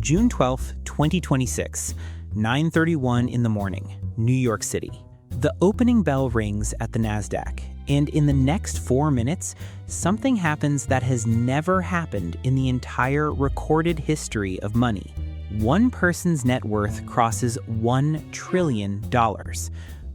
June 12, 2026, 9:31 in the morning, New York City. The opening bell rings at the Nasdaq, and in the next 4 minutes, something happens that has never happened in the entire recorded history of money. One person's net worth crosses $1 trillion.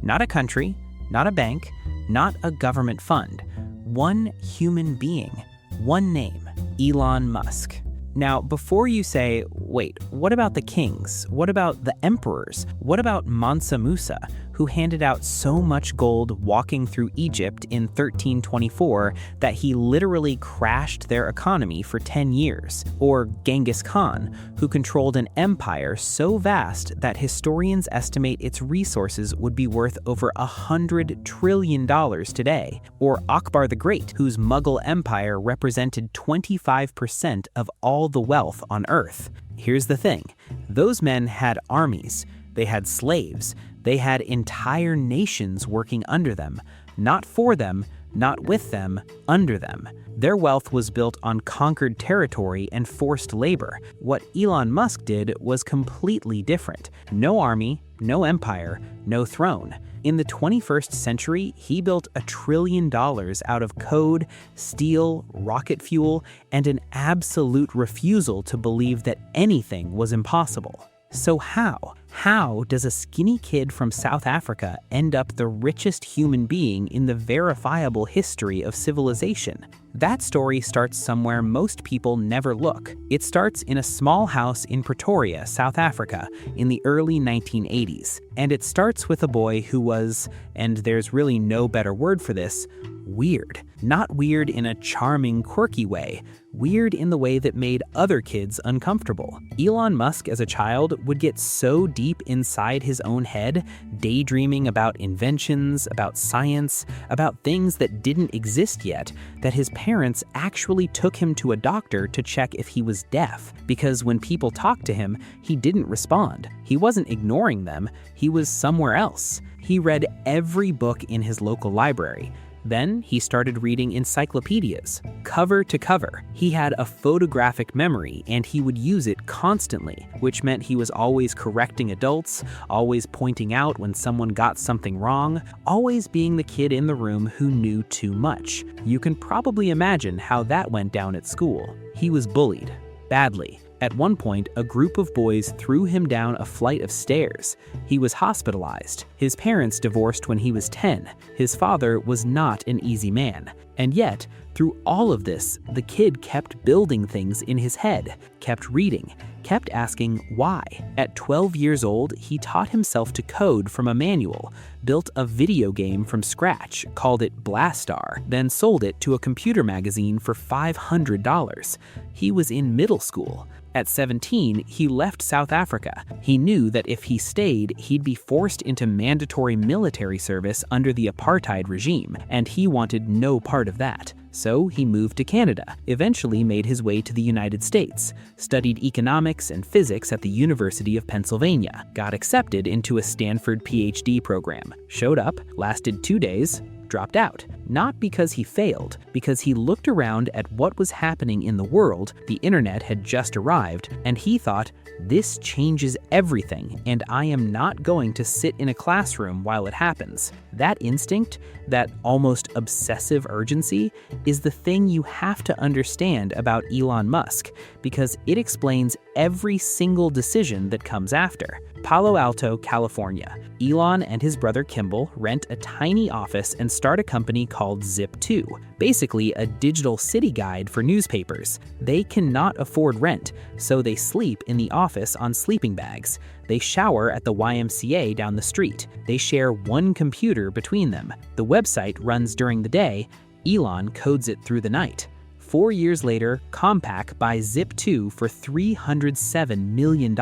Not a country, not a bank, not a government fund. One human being, one name, Elon Musk. Now, before you say, wait, what about the kings? What about the emperors? What about Mansa Musa, who handed out so much gold walking through Egypt in 1324 that he literally crashed their economy for 10 years? Or Genghis Khan, who controlled an empire so vast that historians estimate its resources would be worth over $100 trillion today? Or Akbar the Great, whose Mughal empire represented 25% of all the wealth on Earth? Here's the thing. Those men had armies, they had slaves, they had entire nations working under them, not for them, not with them, under them. Their wealth was built on conquered territory and forced labor. What Elon Musk did was completely different. No army, no empire, no throne. In the 21st century, he built $1 trillion out of code, steel, rocket fuel, and an absolute refusal to believe that anything was impossible. So how does a skinny kid from South Africa end up the richest human being in the verifiable history of civilization? That story starts somewhere most people never look. It starts in a small house in Pretoria, South Africa, in the early 1980s. And it starts with a boy who was, and there's really no better word for this, weird. Not weird in a charming, quirky way. Weird in the way that made other kids uncomfortable. Elon Musk as a child would get so deep inside his own head, daydreaming about inventions, about science, about things that didn't exist yet, that his parents actually took him to a doctor to check if he was deaf, because when people talked to him, he didn't respond. He wasn't ignoring them, he was somewhere else. He read every book in his local library. Then he started reading encyclopedias, cover to cover. He had a photographic memory and he would use it constantly, which meant he was always correcting adults, always pointing out when someone got something wrong, always being the kid in the room who knew too much. You can probably imagine how that went down at school. He was bullied, badly. At one point, a group of boys threw him down a flight of stairs. He was hospitalized. His parents divorced when he was 10. His father was not an easy man. And yet, through all of this, the kid kept building things in his head, kept reading, kept asking why. At 12 years old, he taught himself to code from a manual, built a video game from scratch, called it Blastar, then sold it to a computer magazine for $500. He was in middle school. At 17, he left South Africa. He knew that if he stayed, he'd be forced into mandatory military service under the apartheid regime, and he wanted no part of that. So he moved to Canada, eventually made his way to the United States, studied economics and physics at the University of Pennsylvania, got accepted into a Stanford PhD program, showed up, lasted 2 days, dropped out. Not because he failed, because he looked around at what was happening in the world. The internet had just arrived, and he thought, this changes everything, and I am not going to sit in a classroom while it happens. That instinct, that almost obsessive urgency, is the thing you have to understand about Elon Musk, because it explains every single decision that comes after. Palo Alto, California. Elon and his brother Kimball rent a tiny office and start a company called Zip2, basically a digital city guide for newspapers. They cannot afford rent, so they sleep in the office on sleeping bags. They shower at the YMCA down the street. They share one computer between them. The website runs during the day. Elon codes it through the night. 4 years later, Compaq buys Zip2 for $307 million.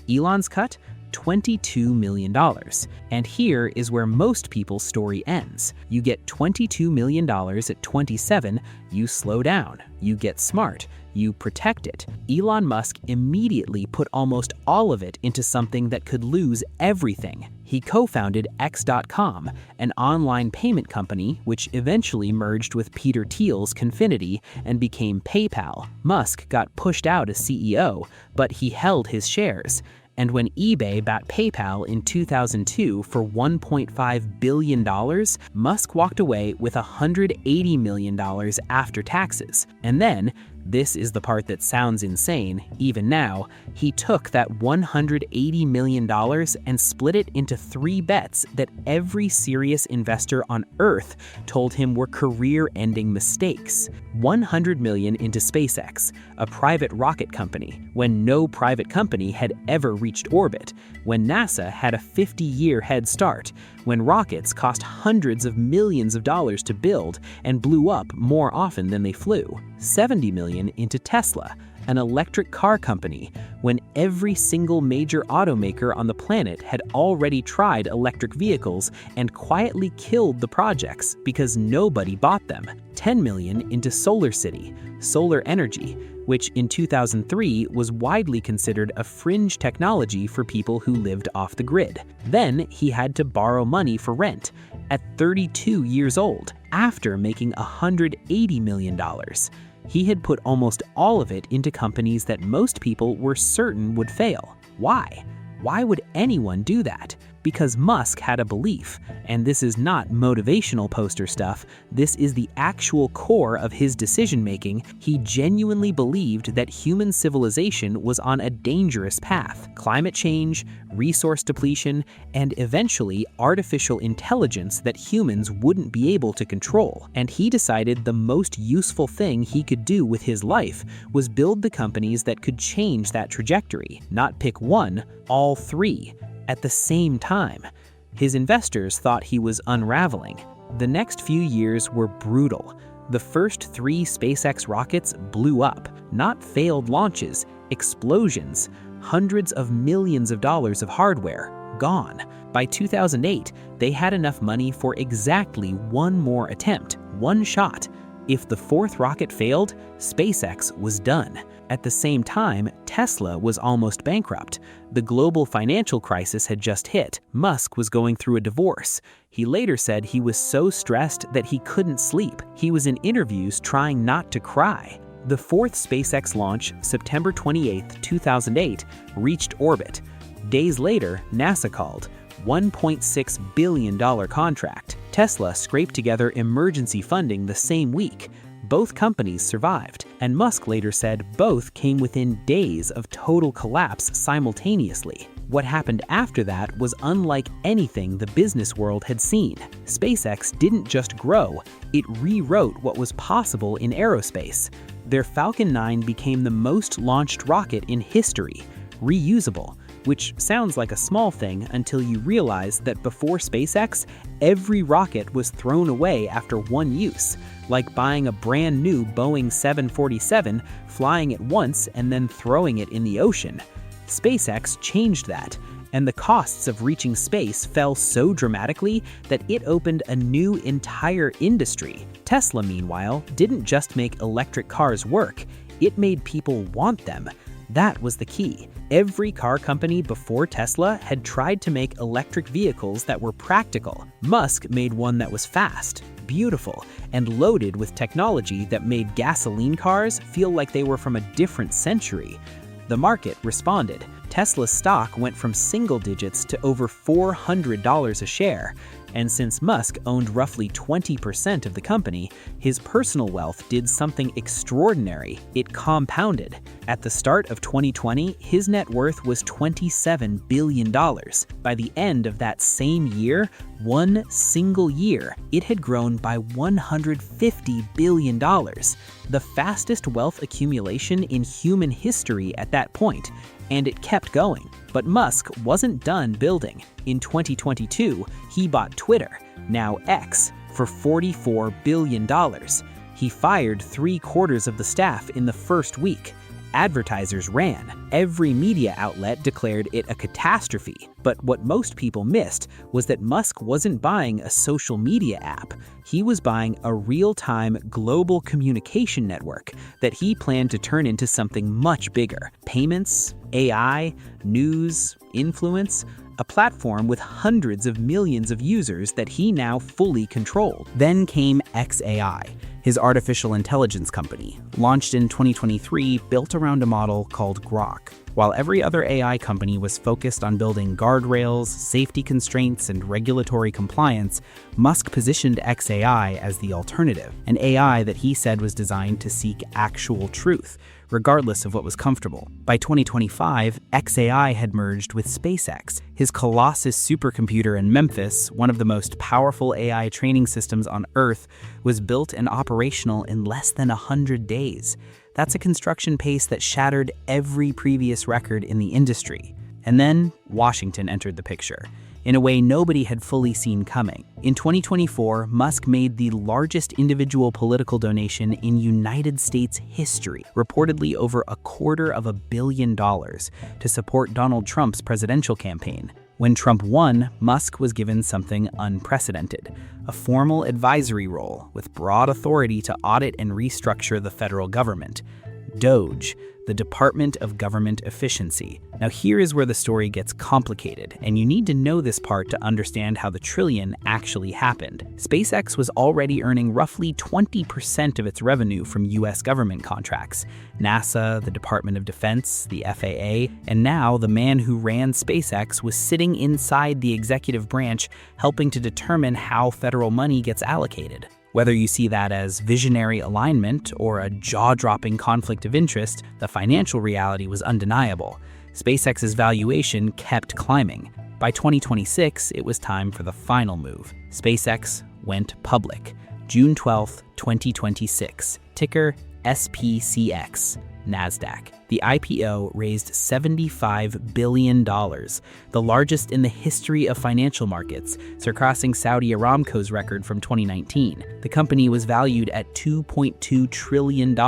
Elon's cut? $22 million. And here is where most people's story ends. You get $22 million at 27, you slow down, you get smart, you protect it. Elon Musk immediately put almost all of it into something that could lose everything. He co-founded X.com, an online payment company which eventually merged with Peter Thiel's Confinity and became PayPal. Musk got pushed out as CEO, but he held his shares. And when eBay bought PayPal in 2002 for $1.5 billion, Musk walked away with $180 million after taxes. And then, this is the part that sounds insane, even now, he took that $180 million and split it into 3 bets that every serious investor on Earth told him were career-ending mistakes. $100 million into SpaceX, a private rocket company, when no private company had ever reached orbit, when NASA had a 50-year head start, when rockets cost hundreds of millions of dollars to build and blew up more often than they flew. $70 million into Tesla, an electric car company, when every single major automaker on the planet had already tried electric vehicles and quietly killed the projects because nobody bought them. $10 million into SolarCity, solar energy, which in 2003 was widely considered a fringe technology for people who lived off the grid. Then he had to borrow money for rent at 32 years old, after making $180 million. He had put almost all of it into companies that most people were certain would fail. Why? Why would anyone do that? Because Musk had a belief, and this is not motivational poster stuff, this is the actual core of his decision-making. He genuinely believed that human civilization was on a dangerous path. Climate change, resource depletion, and eventually artificial intelligence that humans wouldn't be able to control. And he decided the most useful thing he could do with his life was build the companies that could change that trajectory, not pick one, all 3. At the same time. His investors thought he was unraveling. The next few years were brutal. The first 3 SpaceX rockets blew up, not failed launches, explosions, hundreds of millions of dollars of hardware, gone. By 2008, they had enough money for exactly one more attempt, one shot. If the 4th rocket failed, SpaceX was done. At the same time, Tesla was almost bankrupt. The global financial crisis had just hit. Musk was going through a divorce. He later said he was so stressed that he couldn't sleep. He was in interviews trying not to cry. The 4th SpaceX launch, September 28, 2008, reached orbit. Days later, NASA called. $1.6 billion contract. Tesla scraped together emergency funding the same week. Both companies survived, and Musk later said both came within days of total collapse simultaneously. What happened after that was unlike anything the business world had seen. SpaceX didn't just grow, it rewrote what was possible in aerospace. Their Falcon 9 became the most launched rocket in history, reusable, which sounds like a small thing until you realize that before SpaceX, every rocket was thrown away after one use, like buying a brand new Boeing 747, flying it once, and then throwing it in the ocean. SpaceX changed that, and the costs of reaching space fell so dramatically that it opened a new entire industry. Tesla, meanwhile, didn't just make electric cars work, it made people want them. That was the key. Every car company before Tesla had tried to make electric vehicles that were practical. Musk made one that was fast, beautiful, and loaded with technology that made gasoline cars feel like they were from a different century. The market responded. Tesla's stock went from single digits to over $400 a share. And since Musk owned roughly 20% of the company, his personal wealth did something extraordinary. It compounded. At the start of 2020, his net worth was $27 billion. By the end of that same year, one single year, it had grown by $150 billion. The fastest wealth accumulation in human history at that point. And it kept going. But Musk wasn't done building. In 2022, he bought Twitter, now X, for $44 billion. He fired 3/4 of the staff in the first week. Advertisers ran. Every media outlet declared it a catastrophe. But what most people missed was that Musk wasn't buying a social media app. He was buying a real-time global communication network that he planned to turn into something much bigger. Payments, AI, news, influence, a platform with hundreds of millions of users that he now fully controlled. Then came XAI, his artificial intelligence company, launched in 2023, built around a model called Grok. While every other AI company was focused on building guardrails, safety constraints, and regulatory compliance, Musk positioned XAI as the alternative, an AI that he said was designed to seek actual truth, regardless of what was comfortable. By 2025, XAI had merged with SpaceX. His Colossus supercomputer in Memphis, one of the most powerful AI training systems on Earth, was built and operational in less than 100 days. That's a construction pace that shattered every previous record in the industry. And then Washington entered the picture, in a way nobody had fully seen coming. In 2024, Musk made the largest individual political donation in United States history, reportedly over $250 million, to support Donald Trump's presidential campaign. When Trump won, Musk was given something unprecedented, a formal advisory role with broad authority to audit and restructure the federal government. DOGE, the Department of Government Efficiency. Now here is where the story gets complicated, and you need to know this part to understand how the trillion actually happened. SpaceX was already earning roughly 20% of its revenue from US government contracts. NASA, the Department of Defense, the FAA, and now the man who ran SpaceX was sitting inside the executive branch helping to determine how federal money gets allocated. Whether you see that as visionary alignment or a jaw-dropping conflict of interest, the financial reality was undeniable. SpaceX's valuation kept climbing. By 2026, it was time for the final move. SpaceX went public. June 12, 2026. Ticker SPCX. Nasdaq. The IPO raised $75 billion, the largest in the history of financial markets, surpassing Saudi Aramco's record from 2019. The company was valued at $2.2 trillion.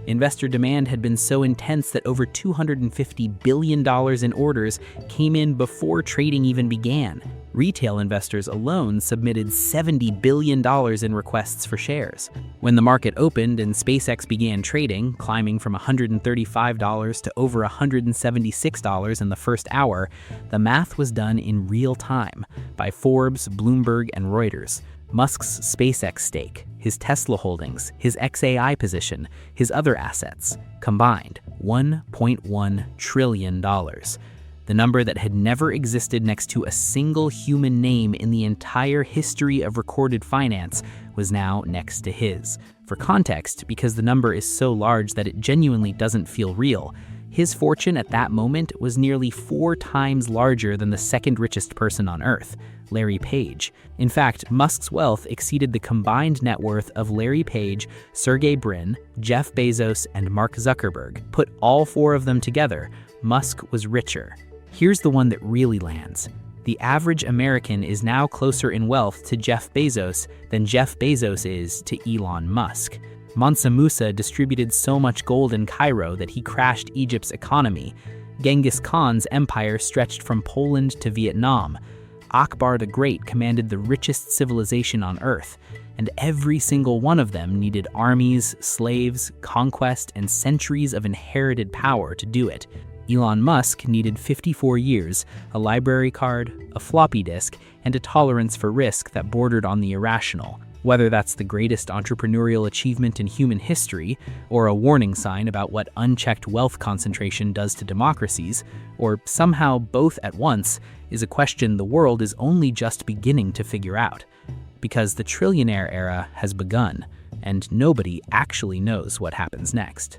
Investor demand had been so intense that over $250 billion in orders came in before trading even began. Retail investors alone submitted $70 billion in requests for shares. When the market opened and SpaceX began trading, climbing from $135 to over $176 in the first hour, the math was done in real time by Forbes, Bloomberg, and Reuters. Musk's SpaceX stake, his Tesla holdings, his XAI position, his other assets, combined $1.1 trillion. The number that had never existed next to a single human name in the entire history of recorded finance was now next to his. For context, because the number is so large that it genuinely doesn't feel real, his fortune at that moment was nearly 4 times larger than the second richest person on Earth, Larry Page. In fact, Musk's wealth exceeded the combined net worth of Larry Page, Sergey Brin, Jeff Bezos, and Mark Zuckerberg. Put all 4 of them together, Musk was richer. Here's the one that really lands. The average American is now closer in wealth to Jeff Bezos than Jeff Bezos is to Elon Musk. Mansa Musa distributed so much gold in Cairo that he crashed Egypt's economy. Genghis Khan's empire stretched from Poland to Vietnam. Akbar the Great commanded the richest civilization on Earth, and every single one of them needed armies, slaves, conquest, and centuries of inherited power to do it. Elon Musk needed 54 years, a library card, a floppy disk, and a tolerance for risk that bordered on the irrational. Whether that's the greatest entrepreneurial achievement in human history, or a warning sign about what unchecked wealth concentration does to democracies, or somehow both at once, is a question the world is only just beginning to figure out. Because the trillionaire era has begun, and nobody actually knows what happens next.